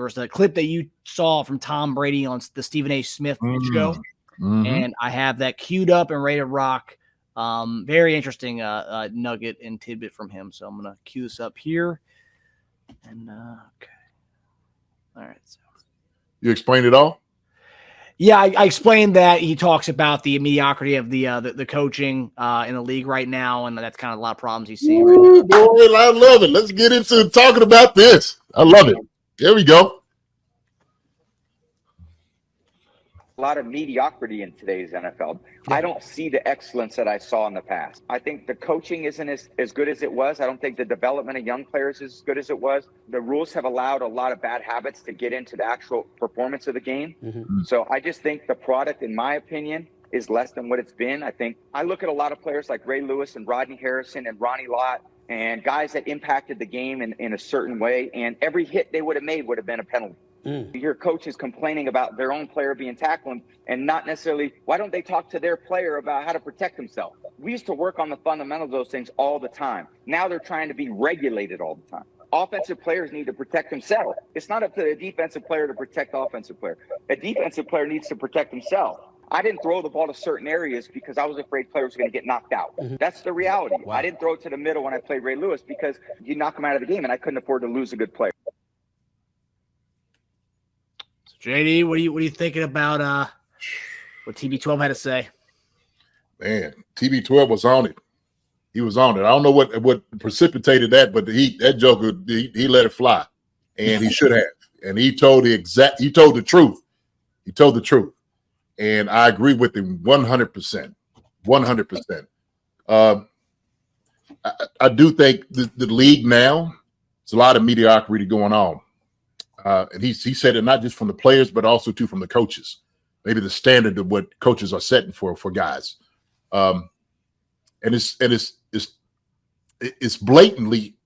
was a clip that you saw from Tom Brady on the Stephen A. Smith show, and I have that queued up and ready to rock. Very interesting nugget and tidbit from him. So I'm gonna cue this up here. And okay, all right. So you explained it all. Yeah, I explained that he talks about the mediocrity of the coaching in the league right now, and that's kind of a lot of problems he's seeing. Ooh, boy, I love it. Let's get into talking about this. I love it. There we go. A lot of mediocrity in today's NFL. I don't see the excellence that I saw in the past. I think the coaching isn't as good as it was. I don't think the development of young players is as good as it was. The rules have allowed a lot of bad habits to get into the actual performance of the game. So I just think the product, in my opinion, is less than what it's been. I look at a lot of players like Ray Lewis and Rodney Harrison and Ronnie Lott and guys that impacted the game in a certain way, and every hit they would have made would have been a penalty. You hear coaches complaining about their own player being tackled and not necessarily, why don't they talk to their player about how to protect himself? We used to work on the fundamentals of those things all the time. Now they're trying to be regulated all the time. Offensive players need to protect themselves. It's not up to a defensive player to protect the offensive player. A defensive player needs to protect himself. I didn't throw the ball to certain areas because I was afraid players were going to get knocked out. That's the reality. Wow. I didn't throw it to the middle when I played Ray Lewis because you knock him out of the game, and I couldn't afford to lose a good player. JD, what are you thinking about what TB12 had to say? Man, TB12 was on it. He was on it. I don't know what precipitated that, but that joker he let it fly, and he should have. And he told the truth. He told the truth, and I agree with him 100%. 100%. I do think the league now, there's a lot of mediocrity going on. And he said it not just from the players, but also too from the coaches. Maybe the standard of what coaches are setting for guys, and it's blatantly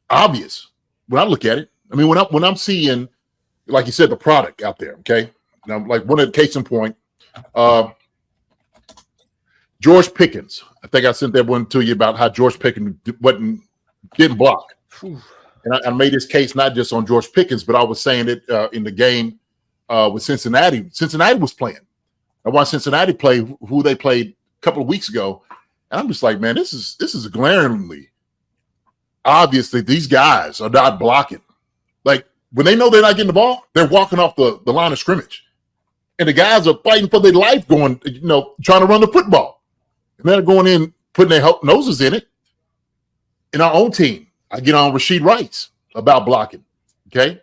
obvious when I look at it. I mean, when I'm seeing, like you said, the product out there. Okay, now like one of the case in point, George Pickens. I think I sent that one to you about how George Pickens wasn't getting blocked. And I made this case not just on George Pickens, but I was saying it in the game with Cincinnati. Cincinnati was playing. I watched Cincinnati play who they played a couple of weeks ago, and I'm just like, man, this is glaringly obvious that these guys are not blocking. Like when they know they're not getting the ball, they're walking off the line of scrimmage, and the guys are fighting for their life, going, trying to run the football, and they're going in, putting their noses in it. In our own team, I get on Rashid Rice about blocking, okay?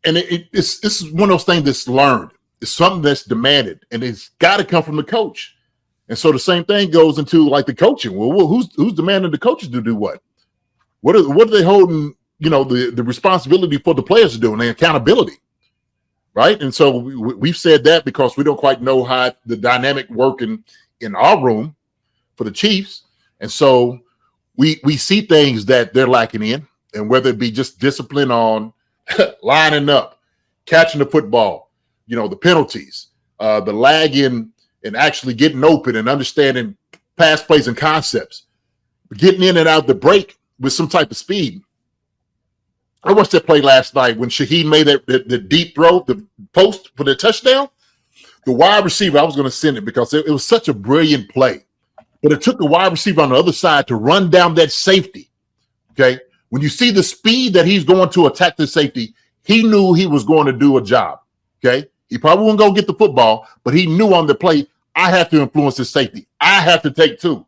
And this is one of those things that's learned. It's something that's demanded, and it's got to come from the coach. And so the same thing goes into like the coaching. Well, who's demanding the coaches to do what? What are they holding, the responsibility for the players to do and the accountability, right? And so we've said that because we don't quite know how the dynamic working in our room for the Chiefs. And so we see things that they're lacking in, and whether it be just discipline on lining up, catching the football, the penalties, the lag in and actually getting open and understanding pass plays and concepts, getting in and out the break with some type of speed. I watched that play last night when Shaheed made the deep throw, the post for the touchdown. The wide receiver, I was going to send it because it was such a brilliant play. But it took the wide receiver on the other side to run down that safety, okay? When you see the speed that he's going to attack the safety, he knew he was going to do a job, okay? He probably wouldn't go get the football, but he knew on the play, I have to influence this safety. I have to take two.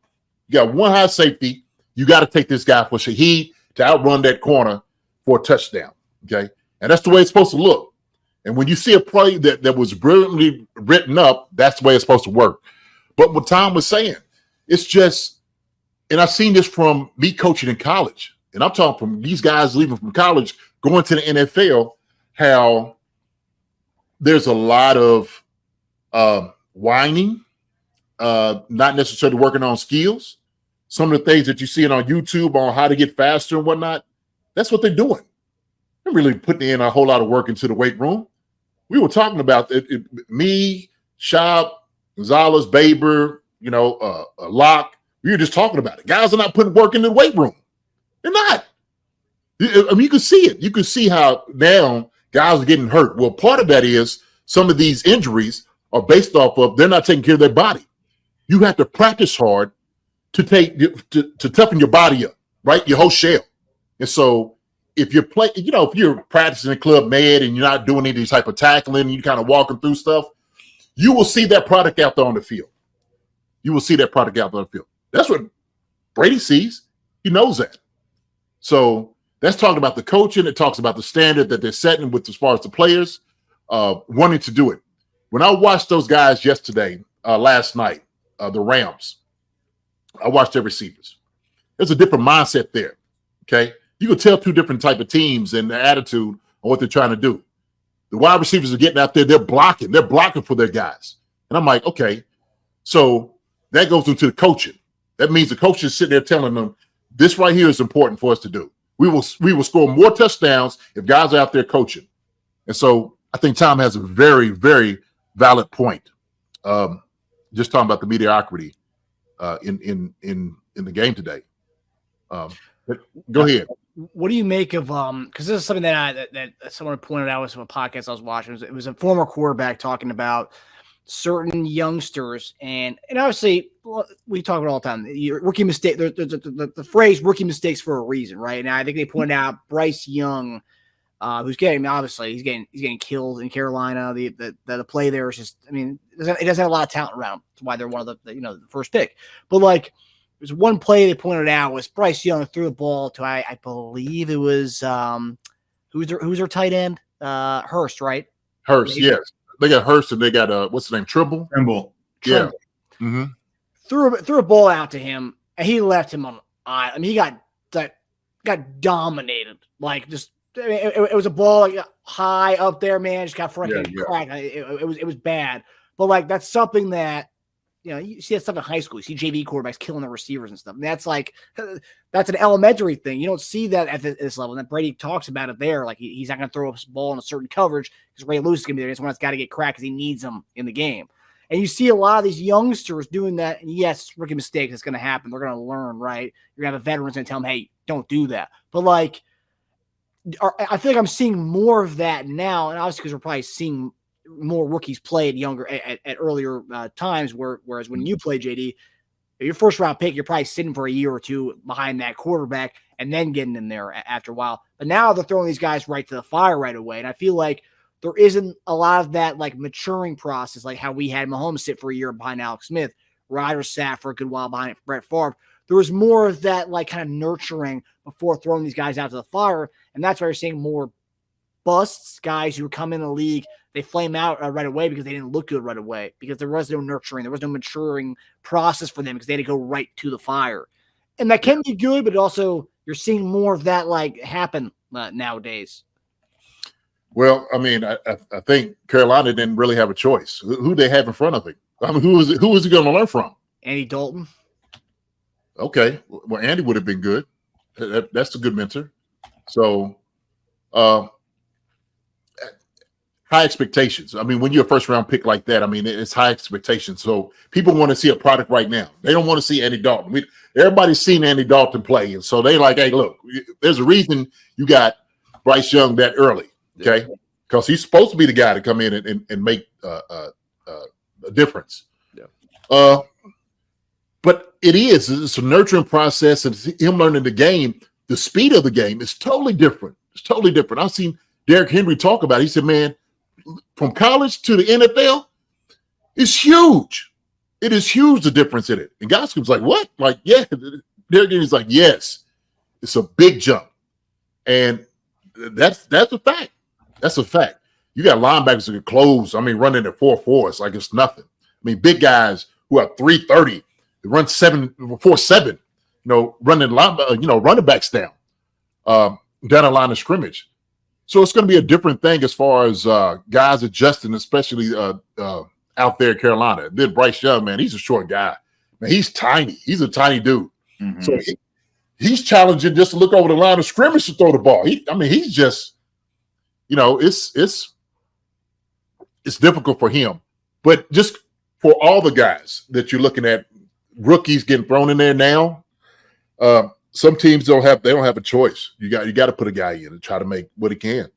You got one high safety. You got to take this guy for Shaheed to outrun that corner for a touchdown, okay? And that's the way it's supposed to look. And when you see a play that was brilliantly written up, that's the way it's supposed to work. But what Tom was saying, it's just, and I've seen this from me coaching in college, and I'm talking from these guys leaving from college, going to the NFL, how there's a lot of whining, not necessarily working on skills. Some of the things that you see on YouTube on how to get faster and whatnot, that's what they're doing. They're really putting in a whole lot of work into the weight room. We were talking about me, Schaub, Gonzalez, Baber, Locke. We were just talking about it. Guys are not putting work into the weight room. They're not. I mean, you can see it. You can see how now guys are getting hurt. Well, part of that is some of these injuries are based off of they're not taking care of their body. You have to practice hard to toughen your body up, right? Your whole shell. And so if you're playing, if you're practicing in Club Med and you're not doing any type of tackling, and you're kind of walking through stuff, you will see that product out there on the field. You will see that product out there on the field. That's what Brady sees. He knows that. So that's talking about the coaching. It talks about the standard that they're setting with as far as the players wanting to do it. When I watched those guys yesterday, last night, the Rams, I watched their receivers. There's a different mindset there, okay? You can tell two different type of teams and the attitude on what they're trying to do. The wide receivers are getting out there. They're blocking. They're blocking for their guys. And I'm like, okay, so that goes into the coaching. That means the coach is sitting there telling them, this right here is important for us to do. We will score more touchdowns if guys are out there coaching. And so I think Tom has a very, very valid point. Just talking about the mediocrity in the game today. Go ahead. What do you make of because this is something that someone pointed out with some podcast I was watching. It was a former quarterback talking about certain youngsters, and obviously we talk about it all the time. Rookie mistake. The phrase "rookie mistakes" for a reason, right? And I think they pointed out Bryce Young, who's getting he's getting killed in Carolina. The play there is just, I mean, it doesn't have a lot of talent around. That's why they're one of the first pick. But like, there's one play they pointed out was Bryce Young threw the ball to I believe it was who's their tight end, Hurst, right? Hurst, yes. They got Hurst and they got what's the name? Trimble. Yeah. Mm-hmm. Threw a ball out to him and he left him on. I mean, he got dominated. Like, just it was a ball like high up there, man. Just got freaking cracked. It was bad. But like, that's something that, you see that stuff in high school. You see JV quarterbacks killing the receivers and stuff. And that's an elementary thing. You don't see that at this level. And then Brady talks about it there. Like, he's not going to throw a ball in a certain coverage because Ray Lewis is going to be there. It's one that's got to get cracked because he needs them in the game. And you see a lot of these youngsters doing that. And yes, rookie mistakes, it's going to happen. They're going to learn, right? You're going to have a veteran going to tell them, hey, don't do that. But like, I feel like I'm seeing more of that now. And obviously because we're probably seeing more rookies played younger at earlier times, whereas when you play, JD, your first round pick, you're probably sitting for a year or two behind that quarterback and then getting in there after a while. But now they're throwing these guys right to the fire right away. And I feel like there isn't a lot of that like maturing process, like how we had Mahomes sit for a year behind Alex Smith, Rodgers sat for a good while behind Brett Favre. There was more of that like kind of nurturing before throwing these guys out to the fire. And that's why you're seeing more busts, guys who come in the league, they flame out right away because they didn't look good right away, because there was no nurturing, there was no maturing process for them because they had to go right to the fire. And that can be good, but also you're seeing more of that like happen nowadays. Well, I mean, I think Carolina didn't really have a choice. Who they have in front of it? I mean, who is he going to learn from? Andy Dalton. Okay, well, Andy would have been good. That's a good mentor. So, high expectations. I mean, when you're a first round pick like that, I mean, it's high expectations. So people want to see a product right now. They don't want to see Andy Dalton. Everybody's seen Andy Dalton play. And so they like, hey, look, there's a reason you got Bryce Young that early. Okay. Because he's supposed to be the guy to come in and make a difference. Yeah. But it's a nurturing process, and him learning the game. The speed of the game is totally different. It's totally different. I've seen Derrick Henry talk about it. He said, man, from college to the NFL, it's huge. It is huge, the difference in it. And Goskins like, what? Like, yeah. Derrick Henry's like, yes. It's a big jump. And that's a fact. That's a fact. You got linebackers that can close. I mean, running at 4.4, it's like it's nothing. I mean, big guys who are 3.30, they run 4.7, running running backs down the line of scrimmage. So it's going to be a different thing as far as guys adjusting, especially out there in Carolina. Then Bryce Young, man, he's a short guy. Man, he's tiny. He's a tiny dude. Mm-hmm. So he's challenging just to look over the line of scrimmage to throw the ball. He's just, it's difficult for him. But just for all the guys that you're looking at, rookies getting thrown in there now, some teams don't have a choice. You got to put a guy in and try to make what he can.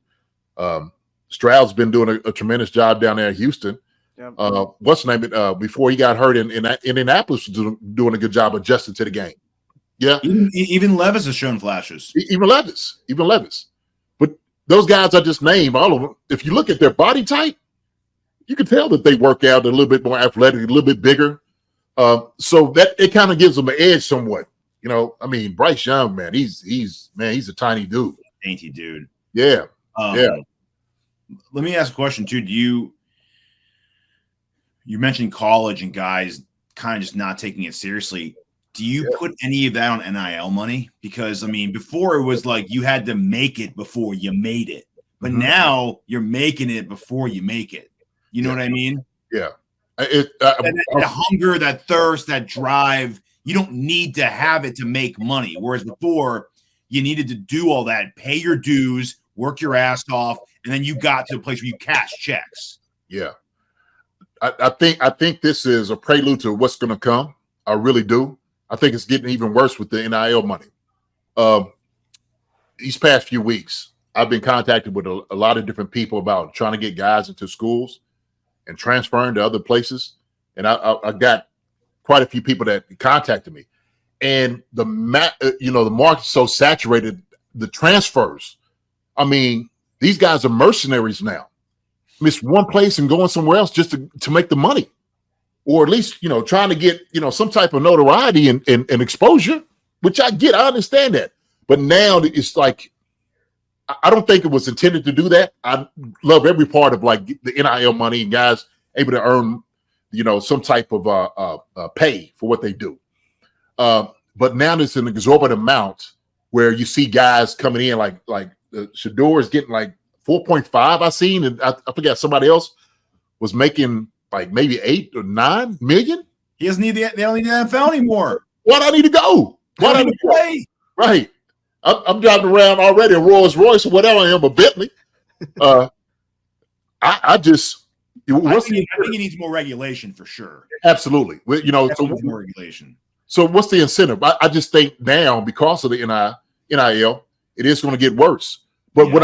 Stroud's been doing a tremendous job down there in Houston. Yep. What's the name? Before he got hurt in Indianapolis, was doing a good job adjusting to the game. Yeah, even Levis has shown flashes. Even Levis. But those guys I just named, all of them, if you look at their body type, you can tell that they work out a little bit more athletic, a little bit bigger. So that it kind of gives them an edge somewhat. You know, I mean, Bryce Young, man, he's a tiny dude. Dainty dude. Yeah. Yeah. Let me ask a question too. You mentioned college and guys kind of just not taking it seriously. Do you put any of that on NIL money? Because I mean, before it was like you had to make it before you made it, but now you're making it before you make it. You know what I mean? Yeah. That hunger, that thirst, that drive, you don't need to have it to make money. Whereas before, you needed to do all that, pay your dues, work your ass off, and then you got to a place where you cash checks. Yeah. I think this is a prelude to what's going to come. I really do. I think it's getting even worse with the NIL money. These past few weeks, I've been contacted with a lot of different people about trying to get guys into schools and transferring to other places. And I got quite a few people that contacted me. And the market's so saturated, the transfers. I mean, these guys are mercenaries now. Miss one place and going somewhere else just to make the money. Or at least, trying to get, some type of notoriety and exposure, which I get. I understand that. But now it's like, I don't think it was intended to do that. I love every part of like the NIL money and guys able to earn, some type of pay for what they do. But now there's an exorbitant amount where you see guys coming in like Shador is getting like 4.5 I seen, and I forget somebody else was making like maybe 8 or 9 million. He doesn't need they don't need the NFL anymore. Why do I need to go? Why do I need to play? Right. I'm driving around already a Rolls Royce or whatever I am, a Bentley. I think he needs more regulation for sure. Absolutely. More regulation. So what's the incentive? I just think now because of the NIL, it is going to get worse. But what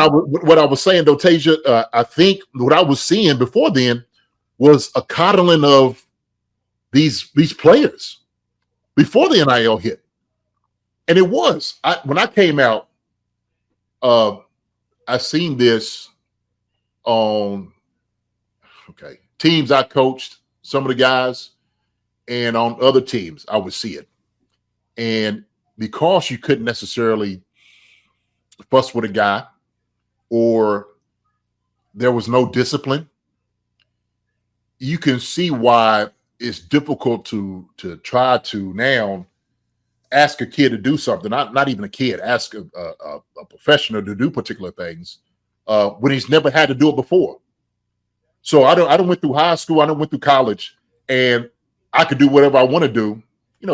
I was saying though, Teja, I think what I was seeing before then was a coddling of these players before the NIL hit. And it was. When I came out, I seen this on teams I coached, some of the guys, and on other teams, I would see it. And because you couldn't necessarily fuss with a guy or there was no discipline, you can see why it's difficult to try to now ask a kid to do something, not even a kid, ask a professional to do particular things when he's never had to do it before. So I don't went through high school, I don't went through college, and I could do whatever I want to do.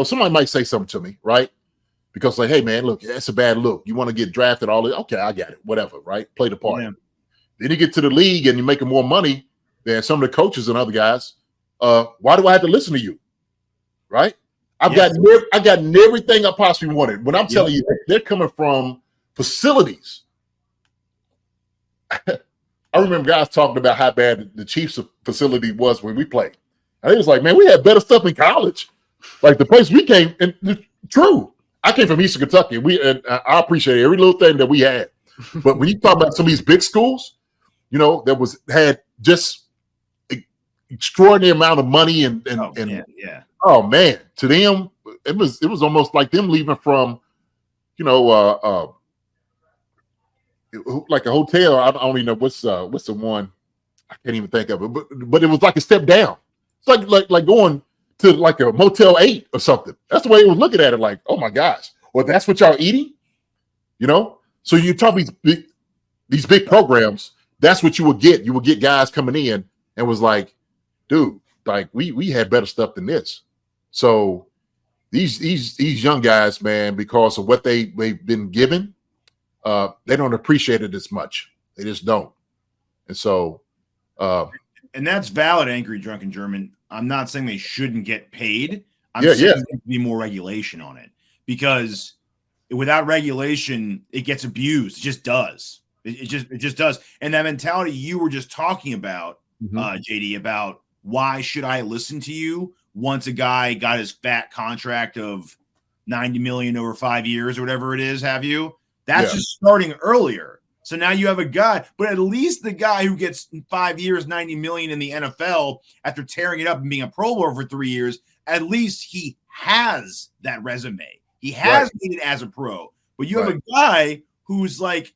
Somebody might say something to me, right? Because like, hey man, look, that's a bad look. You want to get drafted, all this? Okay, I got it. Whatever, right? Play the part. Yeah. Then you get to the league and you're making more money than some of the coaches and other guys. Why do I have to listen to you? Right? I've gotten everything I possibly wanted. When I'm telling you, they're coming from facilities. I remember guys talking about how bad the Chiefs facility was when we played. And it was like, man, we had better stuff in college. Like the place we came, and true. I came from Eastern Kentucky. And I appreciate every little thing that we had. But when you talk about some of these big schools, that had just extraordinary amount of money oh man, to them it was almost like them leaving from like a hotel. I don't even know what's the one, I can't even think of it, but it was like a step down. It's like going to like a Motel 8 or something. That's the way it was looking at it, like, oh my gosh, well, that's what y'all eating, So you talk these big programs, that's what you would get. You would get guys coming in and was like, dude, like we had better stuff than this. So these young guys, man, because of what they've been given, they don't appreciate it as much. They just don't. And so and that's valid, Angry Drunken German. I'm not saying they shouldn't get paid. I'm saying there needs to be more regulation on it, because without regulation, it gets abused. It just does. It just does. And that mentality you were just talking about, JD, about why should I listen to you once a guy got his fat contract of $90 million over 5 years or whatever it is, have you? That's just starting earlier. So now you have a guy, but at least the guy who gets 5 years, $90 million in the NFL after tearing it up and being a Pro Bowler for 3 years, at least he has that resume. He has made it as a pro. But you have a guy who's like,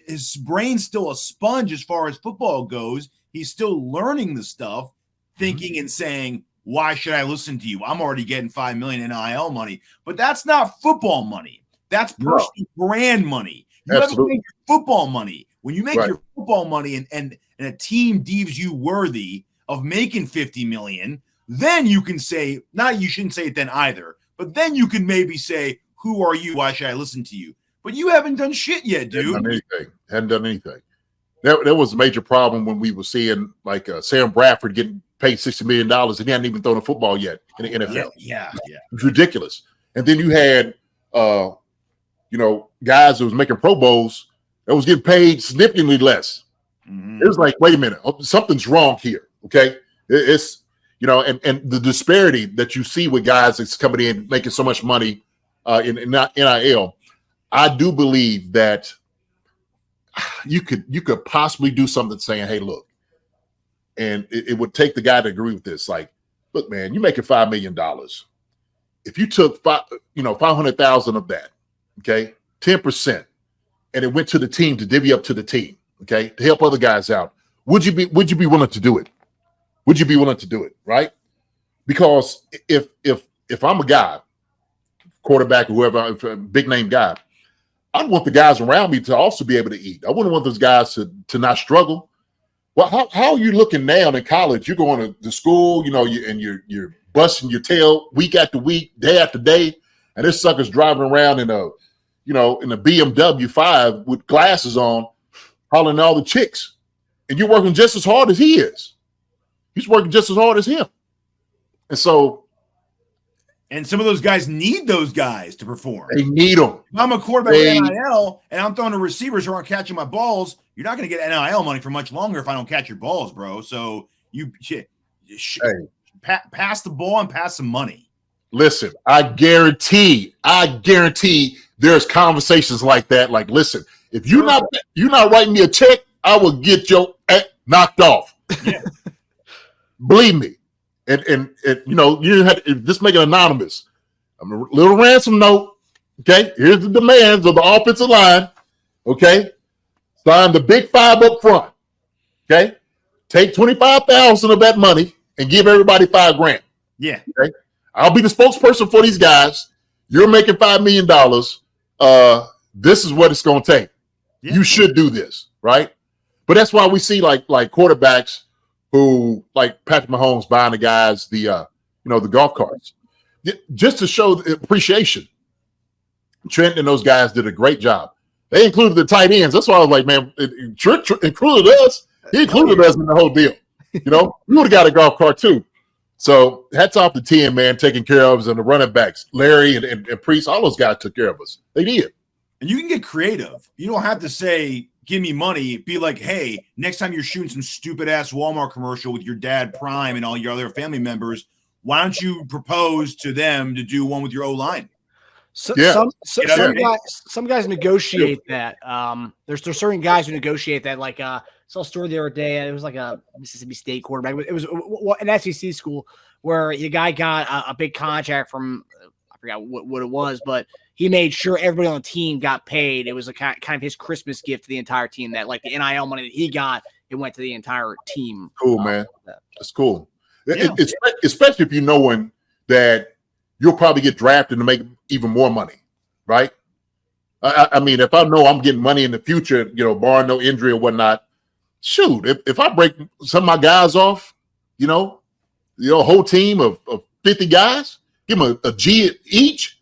his brain's still a sponge as far as football goes. He's still learning the stuff, thinking and saying, why should I listen to you? I'm already getting $5 million NIL money. But that's not football money. That's personal brand money. You have to make your football money. When you make your football money and a team deems you worthy of making $50 million, then you can say, you shouldn't say it then either, but then you can maybe say, who are you? Why should I listen to you? But you haven't done shit yet, dude. Hadn't done anything. That was a major problem when we were seeing like Sam Bradford getting paid $60 million and he hadn't even thrown a football yet in the NFL. Yeah. It's ridiculous. And then you had, guys who was making Pro Bowls that was getting paid significantly less. It was like, wait a minute, something's wrong here. Okay. It's, and the disparity that you see with guys that's coming in making so much money in NIL, I do believe that you could possibly do something saying, hey, look, and it would take the guy to agree with this. Like, look, man, you're making $5 million. If you took 500,000 of that, okay, 10%, and it went to the team to divvy up to the team, okay, to help other guys out, would you be willing to do it? Would you be willing to do it, right? Because if I'm a guy, quarterback or whoever, big name guy, I want the guys around me to also be able to eat. I wouldn't want those guys to not struggle. Well, how are you looking now in college? You're going to school, you're busting your tail week after week, day after day, and this sucker's driving around in a BMW 5 with glasses on, hollering at all the chicks, and you're working just as hard as he is. He's working just as hard as him, and so. And some of those guys need those guys to perform. They need them. If I'm a quarterback with NIL and I'm throwing to receivers who aren't catching my balls, you're not going to get NIL money for much longer if I don't catch your balls, bro. So pass the ball and pass some money. Listen, I guarantee there's conversations like that. Like, listen, if you're not writing me a check, I will get your knocked off. Yeah. Believe me. And you have to just make it anonymous. I'm a little ransom note. Okay, here's the demands of the offensive line. Okay, sign the big 5 up front. Okay, take 25,000 of that money and give everybody $5,000. Yeah. Okay, I'll be the spokesperson for these guys. You're making $5 million. This is what it's going to take. Yeah. You should do this, right? But that's why we see like quarterbacks who, like Patrick Mahomes, buying the guys the golf carts, just to show the appreciation. Trent and those guys did a great job. They included the tight ends. That's why I was like, man, Trent included us. He included us in the whole deal. We would have got a golf cart too. So hats off to Tim, man, taking care of us, and the running backs, Larry and Priest, all those guys took care of us. They did. And you can get creative. You don't have to say, give me money. Be like, hey, next time you're shooting some stupid ass Walmart commercial with your dad Prime and all your other family members, why don't you propose to them to do one with your O-line? Some guys negotiate that. There's certain guys who negotiate that. Like I saw a story the other day. It was like a Mississippi State quarterback. It was an SEC school where the guy got a big contract from, I forgot what it was, but he made sure everybody on the team got paid. It was a kind of his Christmas gift to the entire team, that like the NIL money that he got, it went to the entire team. Cool, man. That's cool. Yeah. Especially if you knowing that you'll probably get drafted to make even more money, right? I mean, if I know I'm getting money in the future, barring no injury or whatnot, shoot, if I break some of my guys off, whole team of 50 guys, give them a G each,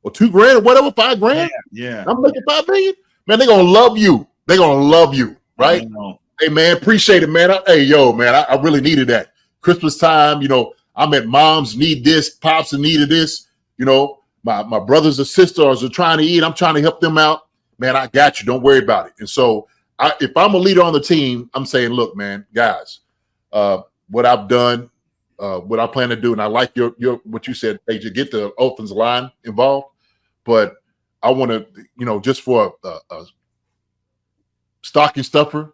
or $2,000 or whatever, $5,000. Yeah. I'm making $5 million. Man, they're gonna love you. They're gonna love you, right? Hey, man, appreciate it, man. I really needed that. Christmas time, I'm at mom's, need this, pops needed this. My brothers and sisters are trying to eat. I'm trying to help them out. man, I got you. Don't worry about it. And so if I'm a leader on the team, I'm saying, look, man, guys, what I've done, what I plan to do, and I like your what you said, Teja, get the offensive line involved, but I want to, just for a stocking stuffer,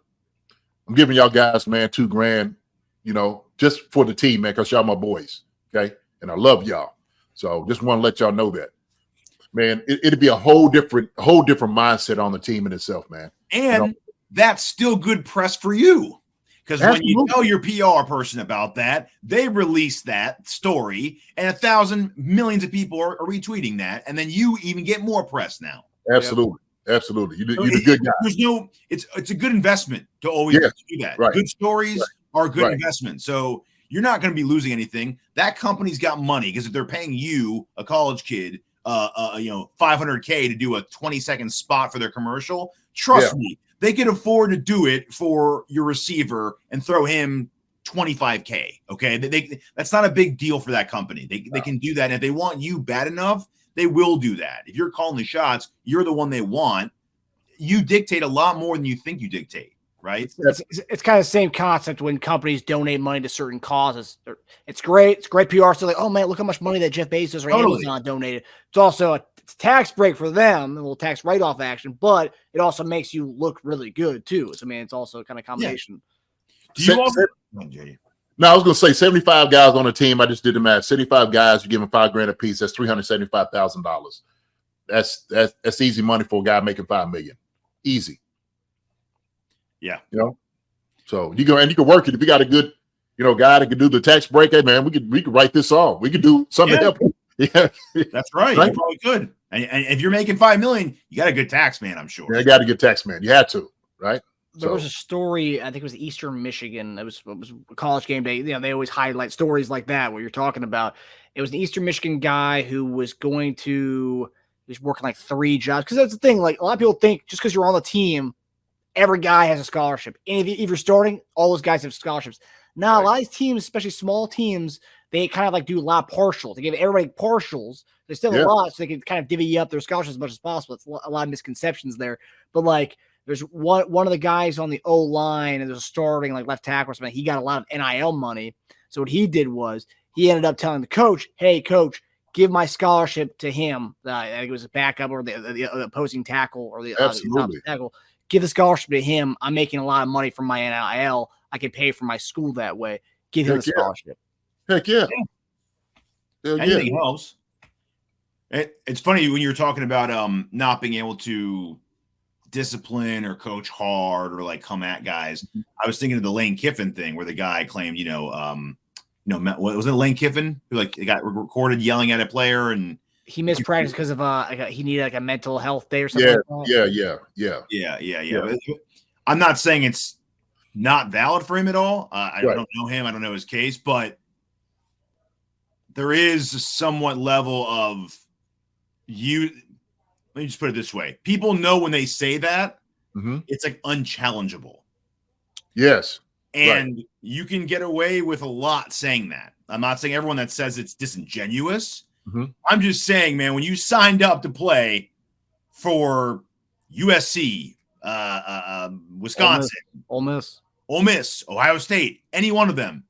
I'm giving y'all guys, man, $2,000, just for the team, man, because y'all my boys, okay? And I love y'all. So just want to let y'all know that. Man, it'd be a whole different mindset on the team in itself, man. And that's still good press for you. Because when you tell your PR person about that, they release that story, and 1,000 millions of people are retweeting that, and then you even get more press now. Absolutely. Yep. Absolutely. You're a good guy. It's a good investment to always do that. Right. Good stories are a good investment. So you're not going to be losing anything. That company's got money, because if they're paying you, a college kid, $500K to do a 20-second spot for their commercial, trust me, they could afford to do it for your receiver and throw him $25K. Okay, that's not a big deal for that company. They can do that, and if they want you bad enough, they will do that. If you're calling the shots, you're the one they want. You dictate a lot more than you think you dictate. Right? It's kind of the same concept when companies donate money to certain causes. It's great. It's great PR. So like, oh man, look how much money that Jeff Bezos or Amazon donated. It's also a tax break for them, a little tax write-off action, but it also makes you look really good too. So, it's also kind of combination. Yeah. No, I was going to say 75 guys on a team. I just did the math. 75 guys, you give them $5,000 a piece. That's $375,000. That's easy money for a guy making $5 million. Easy. Yeah. So you can work it. If you got a good, guy that can do the tax break, hey man, we could write this off. We could do something to help you. Yeah. That's right. You probably could. And if you're making $5 million, you got a good tax man, I'm sure. Yeah, you got a good tax man. You had to, right? There was a story, I think it was Eastern Michigan. It was college game day. They always highlight stories like that where you're talking about. It was an Eastern Michigan guy who was working like 3 jobs. Because that's the thing. Like, a lot of people think just because you're on the team, every guy has a scholarship. And if you're starting, all those guys have scholarships. Now, a lot of these teams, especially small teams, they kind of like do a lot of partials. They give everybody partials. They still have a lot, so they can kind of divvy up their scholarships as much as possible. It's a lot of misconceptions there. But like, there's one of the guys on the O line, and there's a starting like left tackle or something. He got a lot of NIL money. So what he did was he ended up telling the coach, "Hey, coach, give my scholarship to him." I think it was a backup or the opposing tackle or the tackle. Give the scholarship to him. I'm making a lot of money from my NIL. I can pay for my school that way. Give him the scholarship. Heck yeah. Anything helps. It's funny when you were talking about not being able to discipline or coach hard or like come at guys. I was thinking of the Lane Kiffin thing where the guy claimed, what was it, Lane Kiffin, who like got recorded yelling at a player and he missed practice because of he needed like a mental health day or something. Yeah. I'm not saying it's not valid for him at all. I don't know him. I don't know his case, but there is a somewhat level of you. Let me just put it this way. People know when they say that, it's like unchallengeable. Yes. And you can get away with a lot saying that. I'm not saying everyone that says it's disingenuous. I'm just saying, man, when you signed up to play for USC, Wisconsin, Ole Miss, Ohio State, any one of them,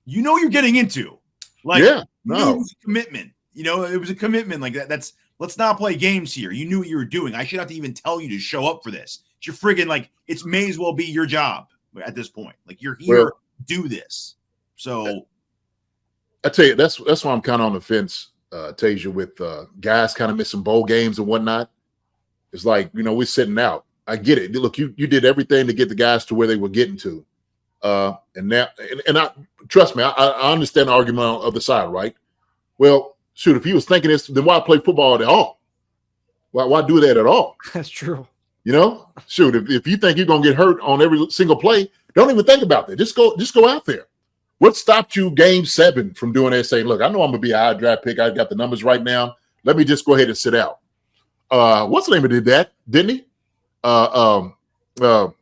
you know what you're getting into. Like, it was a commitment. It was a commitment like that. Let's not play games here. You knew what you were doing. I should have to even tell you to show up for this. It's your friggin' like, it may as well be your job at this point. Like, you're here, do this. So I tell you, that's why I'm kind of on the fence, Teja, with guys kind of missing bowl games and whatnot. It's like, we're sitting out. I get it. Look, you did everything to get the guys to where they were getting to. And now, and I trust me, I understand the argument on the other side, right? Well, shoot, if he was thinking this, then why play football at all? Why do that at all? That's true. Shoot, if you think you're gonna get hurt on every single play, don't even think about that. Just go out there. What stopped you game 7 from doing that? Say, look, I know I'm gonna be a high draft pick. I got the numbers right now. Let me just go ahead and sit out. What's the name of did that, didn't he? The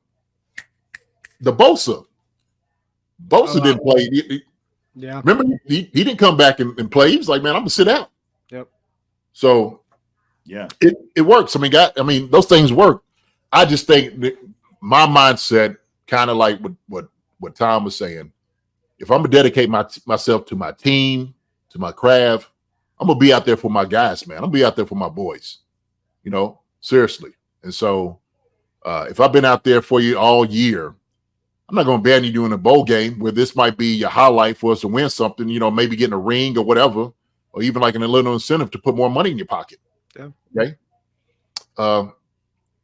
Bosa. Bosa didn't play. Remember, he didn't come back and play. He was like, man, I'm gonna sit out. Yep. So Yeah. It works. I mean, those things work. I just think that my mindset, kind of like what Tom was saying, if I'm gonna dedicate myself to my team, to my craft, I'm gonna be out there for my guys, man. I'm gonna be out there for my boys, seriously. And so if I've been out there for you all year, I'm not gonna ban you in a bowl game where this might be your highlight for us to win something, maybe getting a ring or whatever, or even like a little incentive to put more money in your pocket. Yeah. Okay.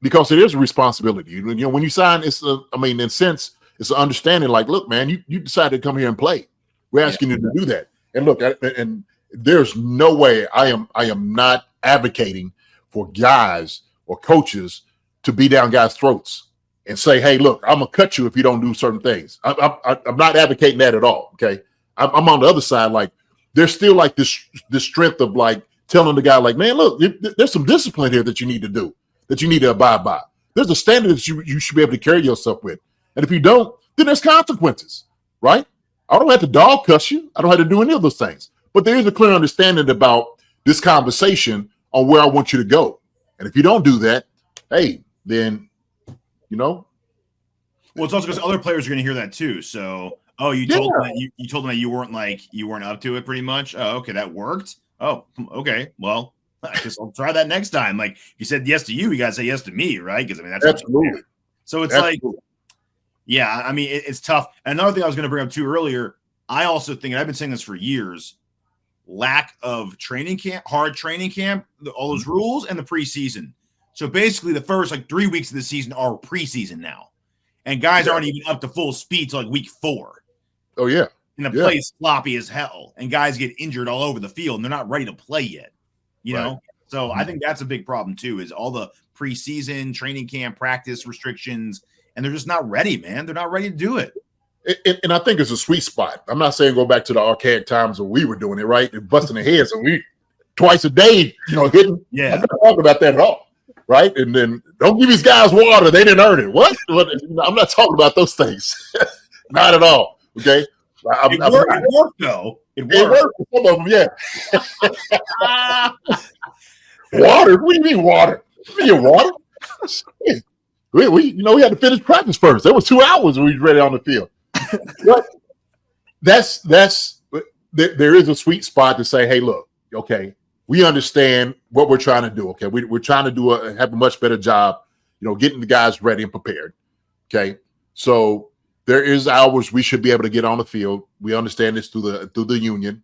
Because it is a responsibility. When you sign, in a sense, it's an understanding. Like, look, man, you decided to come here and play. We're asking you to do that. And look, and there's no way I am not advocating for guys or coaches to be down guys' throats and say, hey, look, I'm gonna cut you if you don't do certain things. I'm not advocating that at all. Okay, I'm on the other side. Like, there's still like this strength of like telling the guy, like, man, look, there's some discipline here that you need to do, that you need to abide by. There's a standard that you should be able to carry yourself with, and if you don't, then there's consequences, right? I don't have to dog cuss you. I don't have to do any of those things. But there is a clear understanding about this conversation on where I want you to go. And if you don't do that, hey, then, Well, it's also because other players are going to hear that too. So, you told them that you told them that you weren't up to it pretty much. Oh, okay, that worked. Oh, okay. Well, I guess I'll try that next time. Like, you said yes to you got to say yes to me, right? Because that's absolutely. So it's like, yeah, I mean, it's tough. And another thing I was going to bring up too earlier, I also think, and I've been saying this for years, lack of training camp, hard training camp, all those rules, and the preseason. So basically, the first 3 weeks of the season are preseason now, and guys aren't even up to full speed till week 4. Oh yeah, and the play's sloppy as hell, and guys get injured all over the field, and they're not ready to play yet. You know, so I think that's a big problem too. Is all the preseason training camp practice restrictions, and they're just not ready, man. They're not ready to do it. And I think it's a sweet spot. I'm not saying go back to the archaic times when we were doing it, right? And busting the heads, and we twice a day, hitting. Yeah, I'm not talking about that at all, right? And then don't give these guys water; they didn't earn it. What? I'm not talking about those things. Not at all. Okay. It worked though. It worked for some of them, yeah. Water? What do you mean water? You mean water? We had to finish practice first. There was 2 hours when we were ready on the field. But there is a sweet spot to say, hey, look, okay, we understand what we're trying to do. Okay, we're trying to have a much better job, getting the guys ready and prepared. Okay, so there is hours we should be able to get on the field. We understand this through the union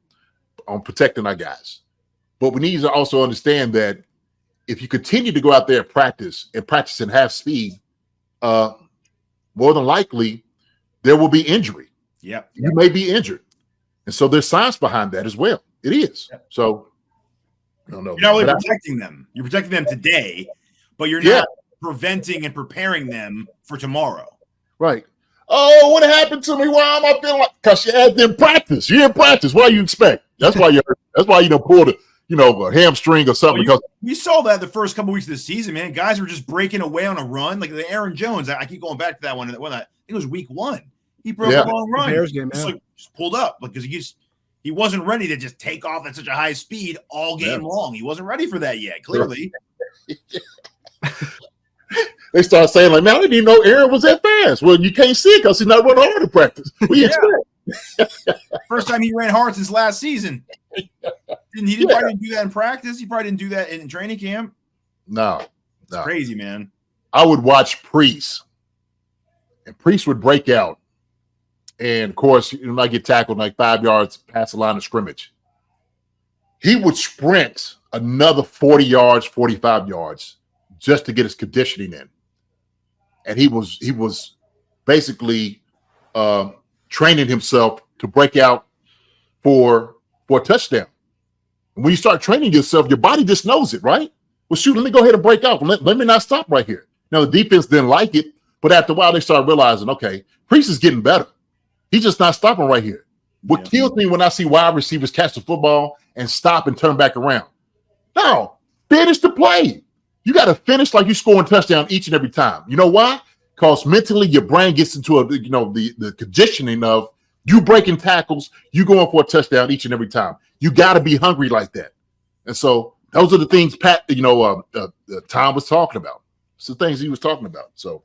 on protecting our guys, but we need to also understand that if you continue to go out there and practice and half speed, more than likely there will be injury. Yeah, you may be injured, and so there's science behind that as well. It is. Yep. So I don't know. You're not really protecting them. You're protecting them today, but you're not preventing and preparing them for tomorrow. Right. Oh, what happened to me? Why am I feeling like? Because you had them practice. You didn't practice. What do you expect? That's why you hurt. That's why you don't pull a hamstring or something. Well, we saw that the first couple weeks of the season, man. Guys were just breaking away on a run, like the Aaron Jones. I keep going back to that one. I think it was week 1. He broke a long run. Bears game, just pulled up because he wasn't ready to just take off at such a high speed all game long. He wasn't ready for that yet. Clearly. They start saying, like, man, I didn't even know Aaron was that fast. Well, you can't see it because he's not running hard in practice. First time he ran hard since last season. He probably didn't do that in practice. He probably didn't do that in training camp. No. It's crazy, man. I would watch Priest, and Priest would break out. And, of course, I get tackled 5 yards past the line of scrimmage. He would sprint another 40 yards, 45 yards just to get his conditioning in. And he was basically training himself to break out for a touchdown. And when you start training yourself, your body just knows it, right? Well, shoot, let me go ahead and break out. Let me not stop right here. Now, the defense didn't like it, but after a while, they started realizing, okay, Priest is getting better. He's just not stopping right here. What kills me when I see wide receivers catch the football and stop and turn back around. No, finish the play. You got to finish like you scoring touchdown each and every time. You know why? Because mentally your brain gets into the conditioning of you breaking tackles, you going for a touchdown each and every time. You got to be hungry like that. And so Those are the things Tom was talking about. It's the things he was talking about. So,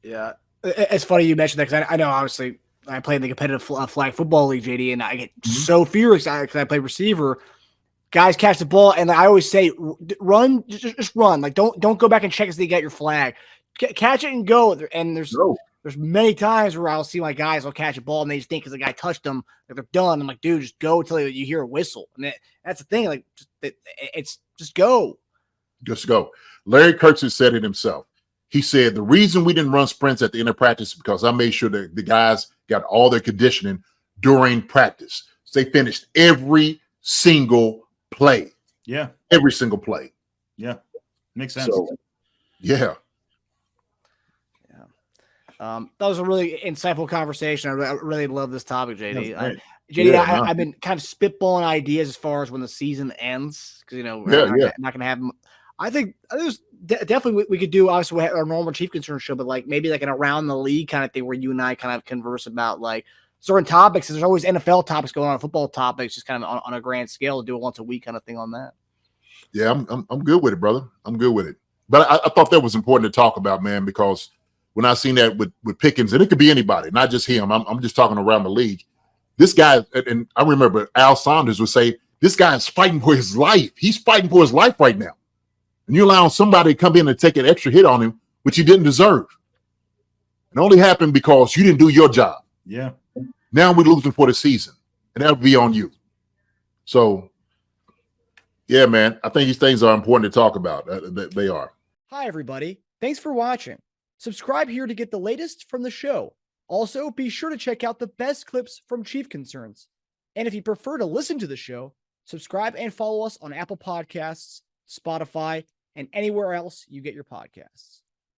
yeah, it's funny you mentioned that because I know obviously I play in the competitive flag football league, JD, and I get so furious because I play receiver. Guys catch the ball, and I always say, run, just run. Like don't go back and check as they get your flag. Catch it and go. And there's many times where I'll see my guys will catch a ball and they just think because the guy touched them that they're done. I'm like, dude, just go until you hear a whistle. And that's the thing. Like, it's just go. Just go. Larry Kirksey said it himself. He said the reason we didn't run sprints at the end of practice is because I made sure that the guys got all their conditioning during practice. So they finished every single play. Yeah. Every single play. Yeah. Makes sense. So, yeah. That was a really insightful conversation. I really love this topic, JD. I've been kind of spitballing ideas as far as when the season ends because we're not going to have them. I think there's definitely we could do. Obviously, we have our normal Chief Concern show, but like maybe like an around the league kind of thing where you and I kind of converse about like certain topics. There's always NFL topics going on, football topics, just kind of on a grand scale. Do a once a week kind of thing on that. Yeah, I'm good with it, brother. I'm good with it. But I thought that was important to talk about, man, because when I seen that with Pickens, and it could be anybody, not just him. I'm just talking around the league. This guy, and I remember Al Saunders would say, this guy is fighting for his life. He's fighting for his life right now. And you allow somebody to come in and take an extra hit on him, which he didn't deserve. It only happened because you didn't do your job. Yeah. Now we're losing for the season, and that'll be on you. So, yeah, man, I think these things are important to talk about. They are. Hi, everybody. Thanks for watching. Subscribe here to get the latest from the show. Also, be sure to check out the best clips from Chief Concerns. And if you prefer to listen to the show, subscribe and follow us on Apple Podcasts, Spotify, and anywhere else you get your podcasts.